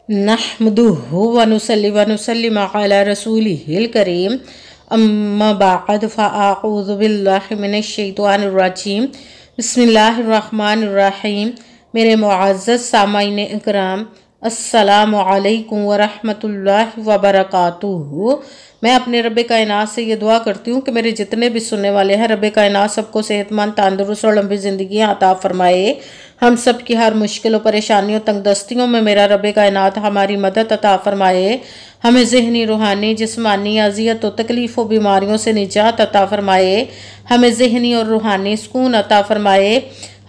नहमदुहु व नुसल्ली व नुसल्लिम अला रसूलिहिल करीम अम्मा बअद फ़अऊज़ु बिल्लाहि मिनश शैतानिर रजीम बिस्मिल्लाहिर रहमानिर रहीम। मेरे मुअज़्ज़ज़ सामाईन इकराम, अस्सलामु अलैकुम व रहमतुल्लाहि व बरकातुहू। मैं अपने रब कायनात से ये दुआ करती हूँ कि मेरे जितने भी सुनने वाले हैं, रब कायनात सबको सेहतमंद, तंदुरुस्त और लंबी ज़िंदगी अता फरमाए। हम सब की हर मुश्किलों, परेशानियों, तंगदस्तियों में मेरा रब कायनात हमारी मदद अता फरमाए। हमें ज़हनी, रूहानी, जिस्मानी अज़ियत और तकलीफ़ व बीमारियों से निजात अता फरमाए। हमें ज़हनी और रूहानी सुकून अता फरमाए।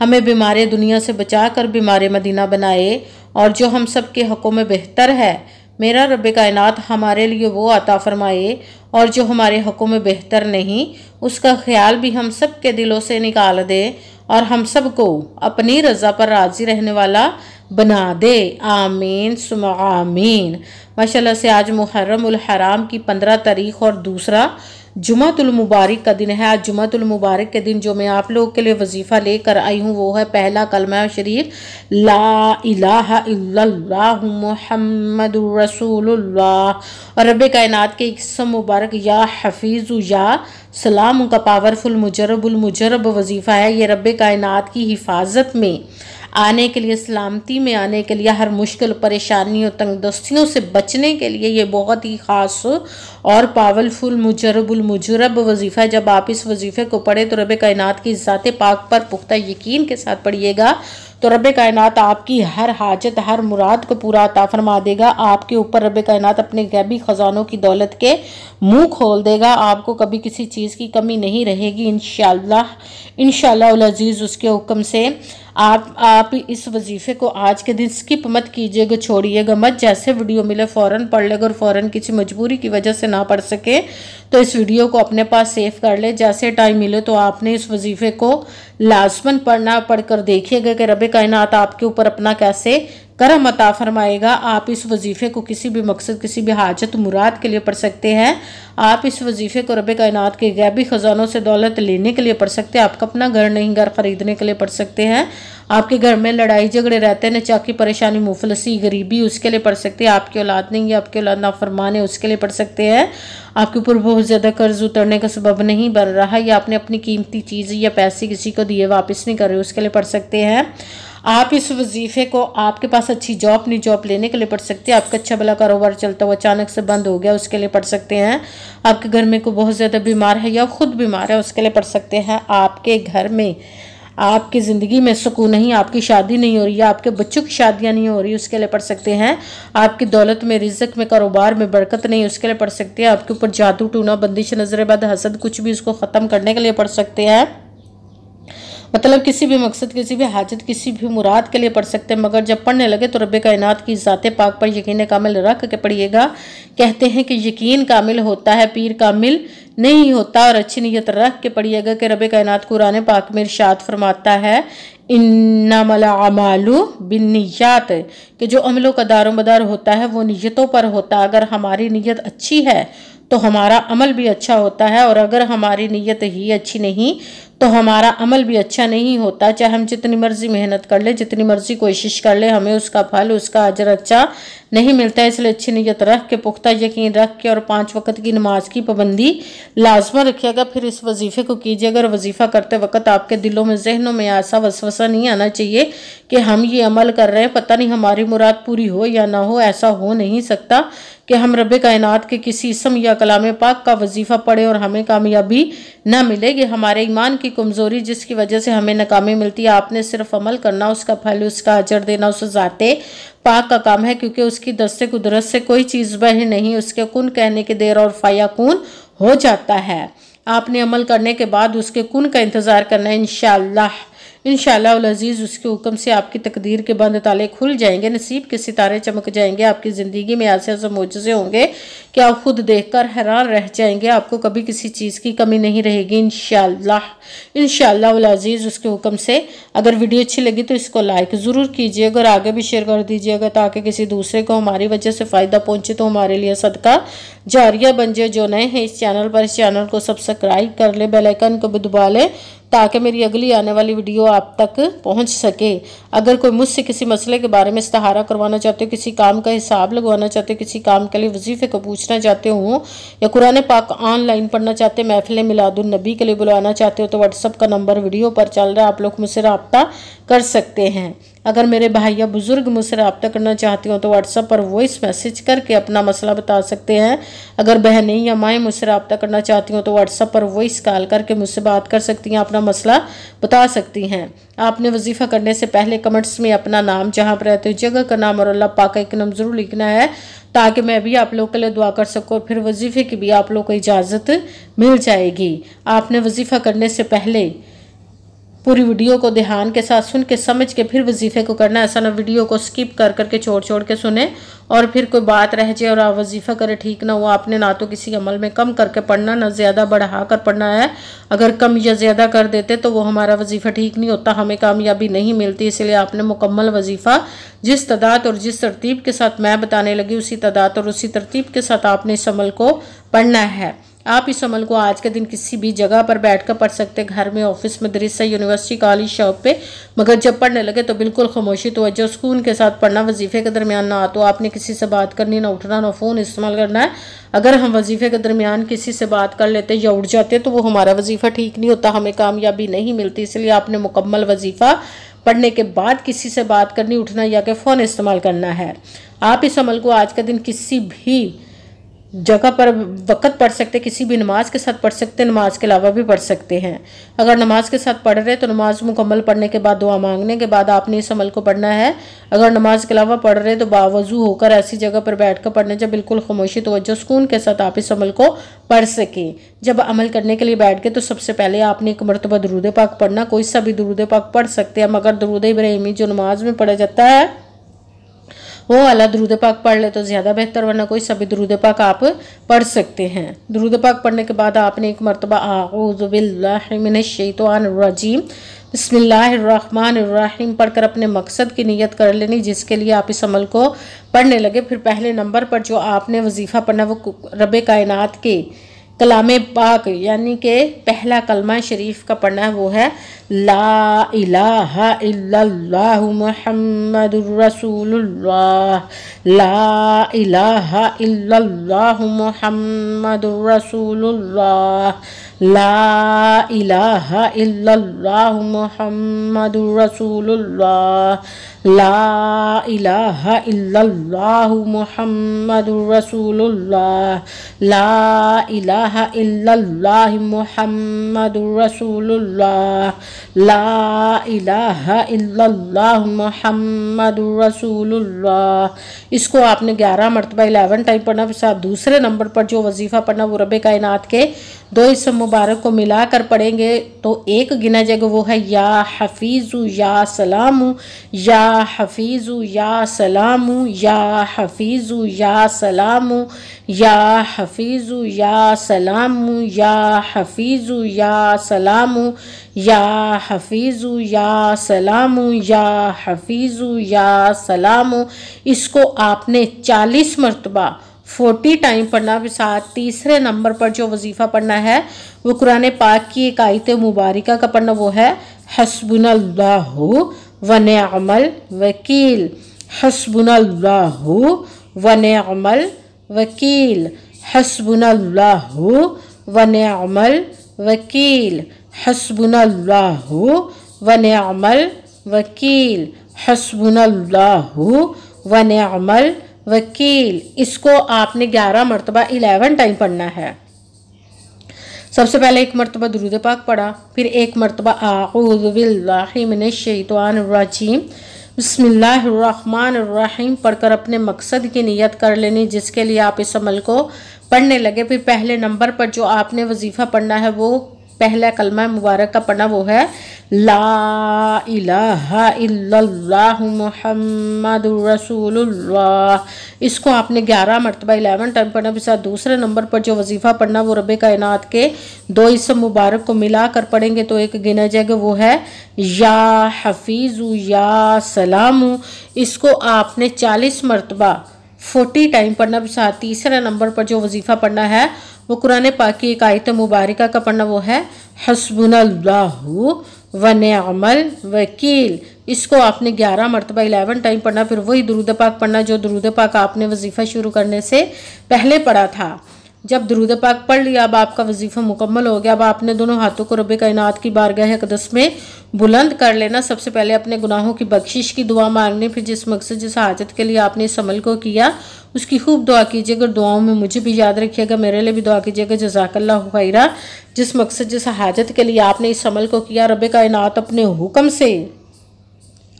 हमें बीमार दुनिया से बचा कर बीमार मदीना बनाए। और जो हम सब के हक़ों में बेहतर है, मेरा रब कायनात हमारे लिए वो अता फरमाए। और जो हमारे हक़ों में बेहतर नहीं, उसका ख्याल भी हम सब के दिलों से निकाल दे और हम सब को अपनी रज़ा पर राज़ी रहने वाला बना दे। आमीन सुम्मा आमीन। माशाल्लाह से आज मुहर्रम उल हराम की 15 तारीख और दूसरा जुमातुल मुबारक का दिन है। आज जुमातुल मुबारक के दिन जो मैं आप लोगों के लिए वजीफ़ा लेकर आई हूँ वो है पहला कलमा शरीफ, ला इलाहा इल्लल्लाहु मुहम्मदुर रसूलुल्लाह। और रब कायनात के इस्म मुबारक या हफीज़ु या सलाम का पावरफुल मुजरब वजीफ़ा है। ये रब कायनात की हिफाजत में आने के लिए, सलामती में आने के लिए, हर मुश्किल, परेशानियों, तंगदस्तियों से बचने के लिए ये बहुत ही ख़ास और पावरफुल मुजरब वजीफ़ा है। जब आप इस वजीफ़े को पढ़े तो रब कायनात की ज़ात पाक पर पुख्ता यकीन के साथ पढ़िएगा तो रब कायनात आपकी हर हाजत, हर मुराद को पूरा अता फरमा देगा। आपके ऊपर रब कायनात अपने गैबी ख़जानों की दौलत के मुंह खोल देगा। आपको कभी किसी चीज़ की कमी नहीं रहेगी इंशाअल्लाह उल अज़ीज़। उसके हुक्म से आप इस वजीफ़े को आज के दिन स्किप मत कीजिएगा, छोड़िएगा मत। जैसे वीडियो मिले फ़ौरन पढ़ लेगा और फ़ौरन किसी मजबूरी की वजह से ना पढ़ सके तो इस वीडियो को अपने पास सेव कर ले। जैसे टाइम मिले तो आपने इस वजीफ़े को लाजमन पढ़कर देखिएगा कि रब कायनात आपके ऊपर अपना कैसे करम अता फरमाएगा। आप इस वजीफ़े को किसी भी मकसद, किसी भी हाजत, मुराद के लिए पढ़ सकते हैं। आप इस वजीफ़े को रब कायनात के गैबी ख़जानों से दौलत लेने के लिए पढ़ सकते हैं। आपका अपना घर नहीं, घर ख़रीदने के लिए पढ़ सकते हैं। आपके घर में लड़ाई झगड़े रहते हैं, नचाकी, परेशानी, मुफलसी, गरीबी, उसके लिए पढ़ सकते हैं। आपकी औलाद नहीं है, आपकी औलाद नाफरमान है, उसके लिए पढ़ सकते हैं। आपके ऊपर बहुत ज़्यादा कर्ज उतरने का सबब नहीं बन रहा है या आपने अपनी कीमती चीज़ या पैसे किसी को दिए वापस नहीं कर रहे, उसके लिए पढ़ सकते हैं। आप इस वजीफ़े को आपके पास अच्छी जॉब नहीं, जॉब लेने के लिए पढ़ सकते हैं। आपका अच्छा भला कारोबार चलता हुआ अचानक से बंद हो गया, उसके लिए पढ़ सकते हैं। आपके घर में कोई बहुत ज़्यादा बीमार है या खुद बीमार है, उसके लिए पढ़ सकते हैं। आपके घर में, आपकी ज़िंदगी में सुकून नहीं, आपकी शादी नहीं हो रही या आपके बच्चों की शादियां नहीं हो रही, उसके लिए पढ़ सकते हैं। आपकी दौलत में, रिज़्क़ में, कारोबार में बरकत नहीं, उसके लिए पढ़ सकते हैं। आपके ऊपर जादू, टूना, बंदिश, नजर बद, हसद, कुछ भी उसको ख़त्म करने के लिए पढ़ सकते हैं। मतलब किसी भी मकसद, किसी भी हाजत, किसी भी मुराद के लिए पढ़ सकते हैं। मगर जब पढ़ने लगे तो रब कायनात की ज़ात पाक पर यकीन कामिल रख के पढ़िएगा। कहते हैं कि यकीन कामिल होता है, पीर कामिल नहीं होता। और अच्छी नीयत रख के पढ़िएगा कि रब कायनात कुरान पाक में इरशाद फरमाता है, इन्नमल अमालु बिन्नियात, कि जो अमलों का दारोमदार होता है वो नीयतों पर होता है। अगर हमारी नीयत अच्छी है तो हमारा अमल भी अच्छा होता है, और अगर हमारी नीयत ही अच्छी नहीं तो हमारा अमल भी अच्छा नहीं होता। चाहे हम जितनी मर्जी मेहनत कर ले, जितनी मर्जी कोशिश कर ले, हमें उसका फल, उसका अजर अच्छा नहीं मिलता है। इसलिए अच्छी नीयत रख के, पुख्ता यकीन रख के और 5 वक्त की नमाज की पाबंदी लाजमा रखिएगा। फिर इस वजीफ़े को कीजिएगा। और वजीफ़ा करते वक्त आपके दिलों में, जहनों में ऐसा वसवसा नहीं आना चाहिए कि हम ये अमल कर रहे हैं, पता नहीं हमारी मुराद पूरी हो या ना हो। ऐसा हो नहीं सकता कि हम रब कायनात के किसी इसम या कलाम पाक का वजीफ़ा पढ़े और हमें कामयाबी ना मिलेगी। हमारे ईमान की कमज़ोरी जिसकी वजह से हमें नाकामी मिलती है। आपने सिर्फ अमल करना, उसका फल, उसका अजर देना उस ज़ाते पाक का काम है, क्योंकि उसकी दस्ते कुदरत से कोई चीज़ बाहर नहीं। उसके कुन कहने की देर और फ़याकुन हो जाता है। आपने अमल करने के बाद उसके कुन का इंतज़ार करना है। इंशाअल्लाह उल अज़ीज़ उसके हुक्म से आपकी तकदीर के बंद ताले खुल जाएंगे, नसीब के सितारे चमक जाएंगे। आपकी ज़िंदगी में ऐसे ऐसे मोजज़े होंगे कि आप खुद देखकर हैरान रह जाएंगे। आपको कभी किसी चीज़ की कमी नहीं रहेगी इंशाअल्लाह उल अज़ीज़ उसके हुक्म से। अगर वीडियो अच्छी लगी तो इसको लाइक ज़रूर कीजिएगा और आगे भी शेयर कर दीजिएगा ताकि किसी दूसरे को हमारी वजह से फ़ायदा पहुँचे तो हमारे लिए सदका जारिया बन जाए। जो नए हैं इस चैनल पर, इस चैनल को सब्सक्राइब कर ले, बेल आइकन को भी दबा ले ताकि मेरी अगली आने वाली वीडियो आप तक पहुंच सके। अगर कोई मुझसे किसी मसले के बारे में इस्तिहारा करवाना चाहते हो, किसी काम का हिसाब लगवाना चाहते हो, किसी काम के लिए वजीफे को पूछना चाहते हो, या कुरान पाक ऑनलाइन पढ़ना चाहते, महफिल मिलादुन नबी के लिए बुलाना चाहते हो, तो व्हाट्सअप का नंबर वीडियो पर चल रहा है, आप लोग मुझसे रब्ता कर सकते हैं। अगर मेरे भाई या बुजुर्ग मुझसे रब्ता करना चाहते हो तो व्हाट्सएप पर वॉइस मैसेज करके अपना मसला बता सकते हैं। अगर बहनें या माएँ मुझसे रब्ता करना चाहती हो तो व्हाट्सएप पर वॉइस कॉल करके मुझसे बात कर सकती हैं, अपना मसला बता सकती हैं। आपने वजीफ़ा करने से पहले कमेंट्स में अपना नाम, जहाँ पर रहते हो जगह का नाम और अल्लाह पाक का एक नाम ज़रूर लिखना है ताकि मैं भी आप लोग के लिए दुआ कर सकूँ और फिर वजीफ़े की भी आप लोग को इजाज़त मिल जाएगी। आपने वजीफ़ा करने से पहले पूरी वीडियो को ध्यान के साथ सुन के समझ के फिर वजीफ़े को करना है। ऐसा ना वीडियो को स्किप कर करके छोड़ के सुने और फिर कोई बात रह जाए और आप वजीफ़ा करें, ठीक ना हो। आपने ना तो किसी अमल में कम करके पढ़ना, ना ज़्यादा बढ़ा कर पढ़ना है। अगर कम या ज़्यादा कर देते तो वो हमारा वजीफ़ा ठीक नहीं होता, हमें कामयाबी नहीं मिलती। इसलिए आपने मुकम्मल वजीफ़ा जिस तादाद और जिस तरतीब के साथ मैं बताने लगी उसी तादाद और उसी तरतीब के साथ आपने इस अमल को पढ़ना है। आप इस अमल को आज के दिन किसी भी जगह पर बैठकर पढ़ सकते, घर में, ऑफिस, मदरसा, यूनिवर्सिटी, कॉलेज, शॉप पे। मगर जब पढ़ने लगे तो बिल्कुल खामोशी, तवज्जो, सुकून के साथ पढ़ना। वजीफे के दरमियान ना तो आपने किसी से बात करनी, ना उठना, ना फ़ोन इस्तेमाल करना है। अगर हम वजीफे के दरमियान किसी से बात कर लेते या उठ जाते तो वो हमारा वजीफ़ा ठीक नहीं होता, हमें कामयाबी नहीं मिलती। इसलिए आपने मुकम्मल वजीफ़ा पढ़ने के बाद किसी से बात करनी, उठना या कि फ़ोन इस्तेमाल करना है। आप इस अमल को आज के दिन किसी भी जगह पर वक़्त पढ़ सकते, किसी भी नमाज के साथ पढ़ सकते, नमाज के अलावा भी पढ़ सकते हैं। अगर नमाज के साथ पढ़ रहे तो नमाज मुकम्मल पढ़ने के बाद, दुआ मांगने के बाद आपने इस अमल को पढ़ना है। अगर नमाज के अलावा पढ़ रहे तो बावजू होकर ऐसी जगह पर बैठ कर पढ़ने, जब बिल्कुल खामोशी, तवज्जो, सुकून के साथ आप इस अमल को पढ़ सकें। जब अमल करने के लिए बैठ गए तो सबसे पहले आपने एक मरतबा दुरूद पाक पढ़ना। कोई सा भी दुरूद पाक पढ़ सकते हैं, मगर दुरूद इब्राहिमी जो नमाज में पढ़ा जाता है वो वाला दुरूद पाक पढ़ ले तो ज़्यादा बेहतर, वरना कोई सभी दुरूद पाक आप पढ़ सकते हैं। दुरूद पाक पढ़ने के बाद आपने एक मरतबा आऊज़ु बिल्लाहि मिनश शैतानिर रजीम बिस्मिल्लाहिर्रहमानिर्रहीम पढ़कर अपने मकसद की नियत कर लेनी जिसके लिए आप इस अमल को पढ़ने लगे। फिर पहले नंबर पर जो आपने वजीफ़ा पढ़ना वो रब कायनात के कलाम पाक यानी कि पहला कलमा शरीफ का पढ़ना है, वो है ला इलाहा इल्लल्लाहु मुहम्मदुर रसूलुल्लाह, ला इलाहा इल्लल्लाहु मुहम्मदुर रसूलुल्लाह, ला इलाहा इल्लल्लाहु मुहम्मदुर रसूलुल्लाह, ला इलाहा इल्लल्लाहु मुहम्मदुर रसूलुल्लाह, ला इलाहा इल्लल्लाहु मुहम्मदुर रसूलुल्लाह, ला इलाहा इल्लल्लाहु मुहम्मदुर रसूलुल्लाह। इसको आपने 11 मरतबा 11 टाइम पढ़ना। फिर आप दूसरे नंबर पर जो वजीफ़ा पढ़ना वो रब कायनात के 2 इसम मुबारक को मिलाकर पढ़ेंगे तो एक गिना जाएगा, वो है या हफीज़ु या सलामु, या हफीज़ु या सलामु, या हफीज़ु या सलामु, या हफीज़ु या सलामु, या हफीज़ु या सलामु, या हफीज़ु या सलामु, या हफीज़ु या सलामु। इसको आपने 40 मरतबा 40 टाइम पढ़ना। भी साथ तीसरे नंबर पर जो वजीफ़ा पढ़ना है वो कुरान पाक की एक आयत मुबारिका का पढ़ना, वो है हस्बुनल्लाहु व निअमल वकील, हस्बुनल्लाहु व निअमल वकील, हस्बुनल्लाहु व निअमल वकील, हस्बुनल्लाहु व निअमल वकील, हस्बुनल्लाहु व निअमल वकील। इसको आपने 11 मरतबा 11 टाइम पढ़ना है। सबसे पहले एक मरतबा दुरूद पाक पढ़ा, फिर एक मरतबा आऊज़ु बिल्लाहि मिनश शैतानिर रजीम बिस्मिल्लाहिर्रहमानिर्रहीम पढ़कर अपने मकसद की नियत कर लेनी जिसके लिए आप इस अमल को पढ़ने लगे। फिर पहले नंबर पर जो आपने वजीफ़ा पढ़ना है वो पहला कलमा मुबारक का पढ़ना, वो है ला इलाहा इल्लल्लाहु मुहम्मदुर रसूलुल्लाह। इसको आपने 11 मरतबा 11 टाइम पढ़ना। फिर साथ दूसरे नंबर पर जो वजीफ़ा पढ़ना वो रब कायनात के 2 इसम मुबारक को मिला कर पढ़ेंगे तो एक गिना जाएगा, वो है या हफीज़ु या सलामु। इसको आपने 40 मरतबा 40 टाइम पढ़ना। साथ तीसरा नंबर पर जो वजीफ़ा पढ़ना है वो कुरान पाक की एक आयत मुबारका का पढ़ना, वो है हस्बुनल्लाहु व निअमल वकील। इसको आपने 11 मरतबा 11 टाइम पढ़ना। फिर वही दुरूद पाक पढ़ना जो दुरूद पाक आपने वजीफ़ा शुरू करने से पहले पढ़ा था। जब दुरूद पाक पढ़ लिया, अब आपका वजीफ़ा मुकम्मल हो गया। अब आपने दोनों हाथों को रब्बे कायनात की बारगाह अक़दस में बुलंद कर लेना। सबसे पहले अपने गुनाहों की बख्शिश की दुआ मांगनी। फिर जिस मकसद जिस हाजत के लिए आपने इस अमल को किया उसकी खूब दुआ कीजिएगा। दुआओं में मुझे भी याद रखिएगा, मेरे लिए भी दुआ कीजिएगा। जज़ाकल्लाहु खैरा। जिस मकसद जिस हाजत के लिए आपने इस अमल को किया, रब्बे कायनात अपने हुक्म से,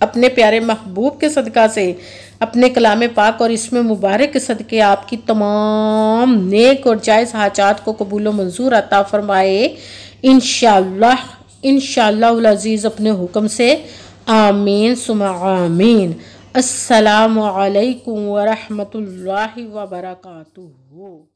अपने प्यारे महबूब के सदका से, अपने कलाम पाक और इसमें मुबारक के सदके आपकी तमाम नेक और जायज़ हाजात को कबूल व मंजूर अता फरमाए इंशाअल्लाह, इंशाअल्लाहुल अज़ीज़ अपने हुक्म से। आमीन सुमा आमीन। अस्सलामु अलैकुम व रहमतुल्लाहि व बरकातुहू।